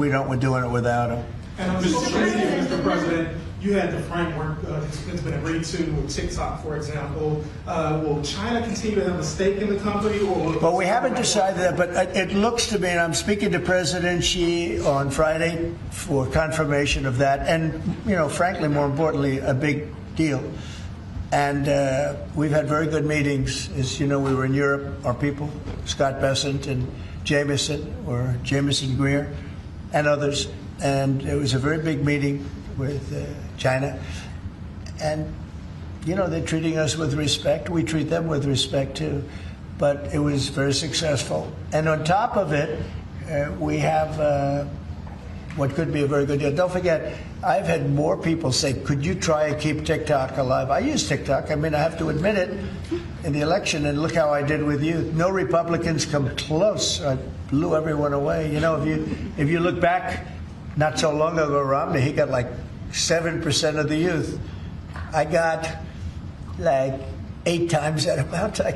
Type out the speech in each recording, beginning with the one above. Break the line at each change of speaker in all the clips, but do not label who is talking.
We're doing it without him.
And Mr. President, you had the framework that's been agreed to with TikTok, for example. Will China continue to have a stake in the company?
Well, we haven't decided that, but it looks to me, and I'm speaking to President Xi on Friday for confirmation of that, and, you know, frankly, more importantly, a big deal. And we've had very good meetings. As you know, we were in Europe, our people, Scott Bessent and Jameson Greer, and others. And it was a very big meeting with China. And, you know, they're treating us with respect. We treat them with respect, too. But it was very successful. And on top of it, we have what could be a very good deal. Don't forget, I've had more people say, could you try and keep TikTok alive? I use TikTok. I mean, I have to admit it. In the election, and look how I did with you. No Republicans come close. I blew everyone away. You know, if you look back, not so long ago, Romney, he got like 7% of the youth. I got like 8 times that amount. I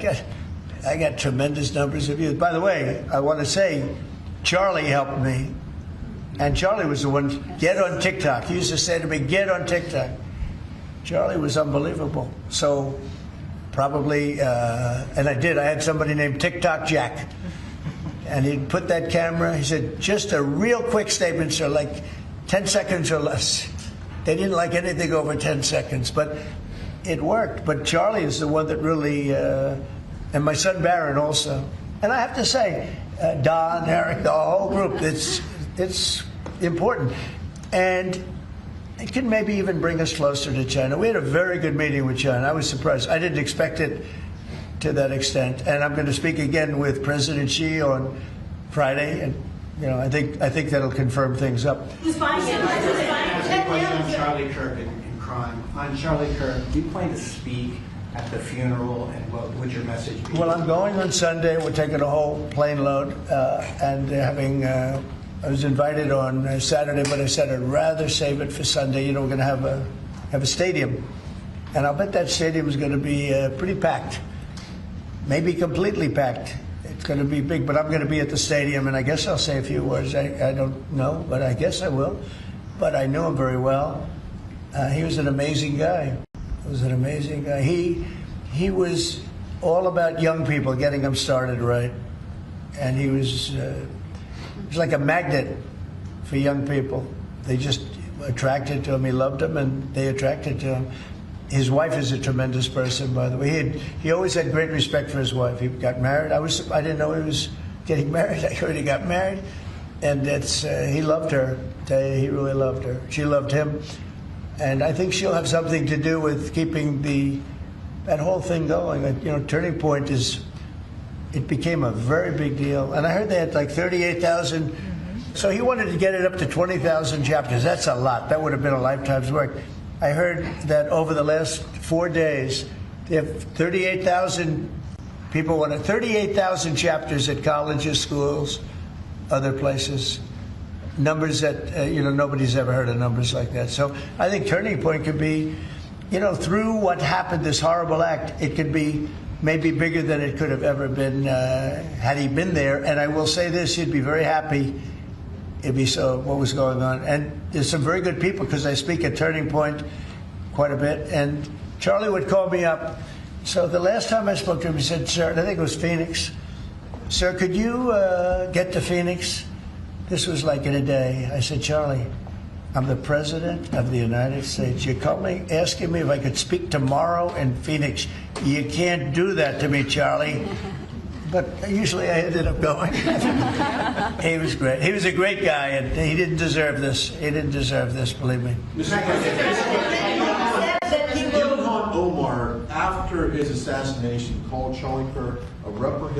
got tremendous numbers of youth. By the way, I want to say, Charlie helped me. And Charlie was the one, get on TikTok. He used to say to me, get on TikTok. Charlie was unbelievable. So probably, and I did. I had somebody named TikTok Jack. And he'd put that camera, he said, just a real quick statement, sir, like 10 seconds or less. They didn't like anything over 10 seconds, but it worked. But Charlie is the one that really, and my son Barron also. And I have to say, Don, Eric, the whole group, it's important. And it can maybe even bring us closer to China. We had a very good meeting with China. I was surprised. I didn't expect it to that extent. And I'm going to speak again with President Xi on Friday. And, you know, I think that'll confirm things up.
On Charlie Kirk and crime. On Charlie Kirk, do you plan to speak at the funeral, and what would your message be?
Well, I'm going on Sunday. We're taking a whole plane load, and having. I was invited on Saturday, but I said I'd rather save it for Sunday. You know, we're going to have a stadium, and I'll bet that stadium is going to be pretty packed, maybe completely packed. It's going to be big, but I'm going to be at the stadium, and I guess I'll say a few words. I don't know, but I guess I will. But I knew him very well. He was an amazing guy. He was all about young people, getting them started right, and he was like a magnet for young people. They just attracted to him. He loved them, and they attracted to him. His wife is a tremendous person, by the way. He always had great respect for his wife. He got married. I didn't know he was getting married. I heard he got married, and he loved her. I tell you, he really loved her. She loved him, and I think she'll have something to do with keeping that whole thing going. You know, Turning Point it became a very big deal. And I heard they had like 38,000. So he wanted to get it up to 20,000 chapters. That's a lot. That would have been a lifetime's work. I heard that over the last 4 days, they have 38,000 people wanted 38,000 chapters at colleges, schools, other places. Numbers that, you know, nobody's ever heard of numbers like that. So I think Turning Point could be, you know, through what happened, this horrible act, it could be maybe bigger than it could have ever been had he been there. And I will say this, he'd be very happy if he saw what was going on. And there's some very good people, because I speak at Turning Point quite a bit. And Charlie would call me up. So the last time I spoke to him, he said, sir, and I think it was Phoenix, sir, could you get to Phoenix? This was like in a day. I said, Charlie, I'm the President of the United States. You're calling, asking me if I could speak tomorrow in Phoenix. You can't do that to me, Charlie. But usually I ended up going. He was great. He was a great guy, and he didn't deserve this. He didn't deserve this, believe me.
Mr. President, Ilhan Omar, after his assassination, called Charlie Kirk a reprehensile